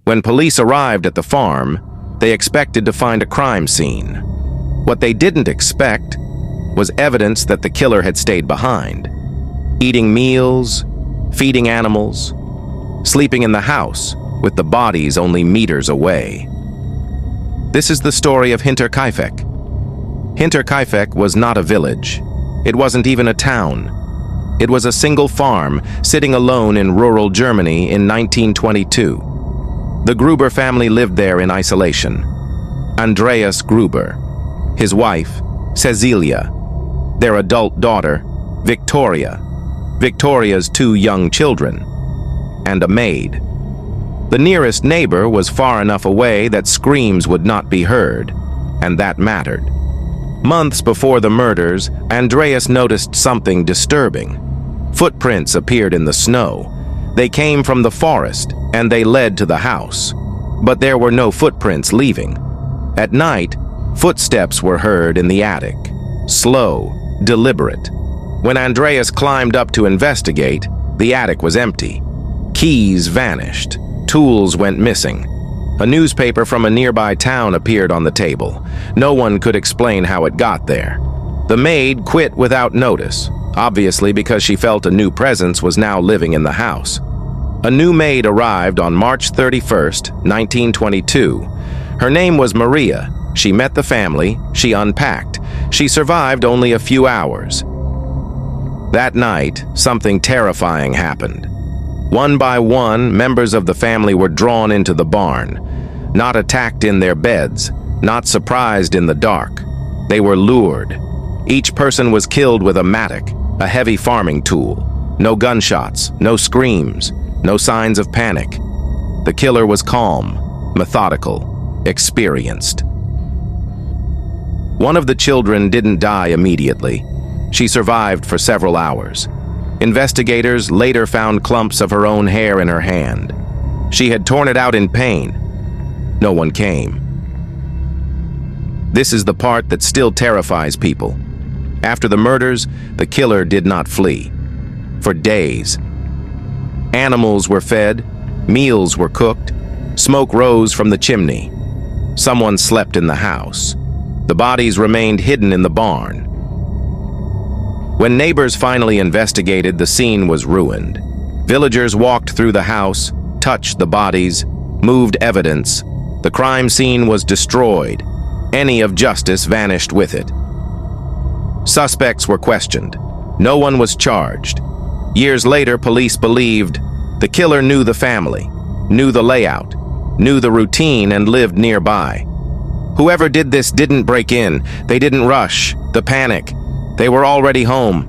When police arrived at the farm, they expected to find a crime scene. What they didn't expect was evidence that the killer had stayed behind, eating meals, feeding animals, sleeping in the house with the bodies only meters away. This is the story of Hinterkaifeck. Hinterkaifeck was not a village. It wasn't even a town. It was a single farm sitting alone in rural Germany in 1922. The Gruber family lived there in isolation. Andreas Gruber, his wife, Cecilia, their adult daughter, Victoria, Victoria's 2 young children, and a maid. The nearest neighbor was far enough away that screams would not be heard, and that mattered. Months before the murders, Andreas noticed something disturbing. Footprints appeared in the snow. They came from the forest, and they led to the house. But there were no footprints leaving. At night, footsteps were heard in the attic, slow, deliberate. When Andreas climbed up to investigate, the attic was empty. Keys vanished. Tools went missing. A newspaper from a nearby town appeared on the table. No one could explain how it got there. The maid quit without notice, obviously because she felt a new presence was now living in the house. A new maid arrived on March 31st, 1922. Her name was Maria. She met the family. She unpacked. She survived only a few hours. That night, something terrifying happened. One by one, members of the family were drawn into the barn, not attacked in their beds, not surprised in the dark. They were lured. Each person was killed with a mattock, a heavy farming tool. No gunshots, no screams, no signs of panic. The killer was calm, methodical, experienced. One of the children didn't die immediately. She survived for several hours. Investigators later found clumps of her own hair in her hand. She had torn it out in pain. No one came. This is the part that still terrifies people. After the murders, the killer did not flee. For days. Animals were fed, meals were cooked, smoke rose from the chimney. Someone slept in the house. The bodies remained hidden in the barn. When neighbors finally investigated, the scene was ruined. Villagers walked through the house, touched the bodies, moved evidence. The crime scene was destroyed. Any of justice vanished with it. Suspects were questioned. No one was charged. Years later, police believed the killer knew the family, knew the layout, knew the routine, and lived nearby. Whoever did this didn't break in. They didn't rush. The panic. They were already home.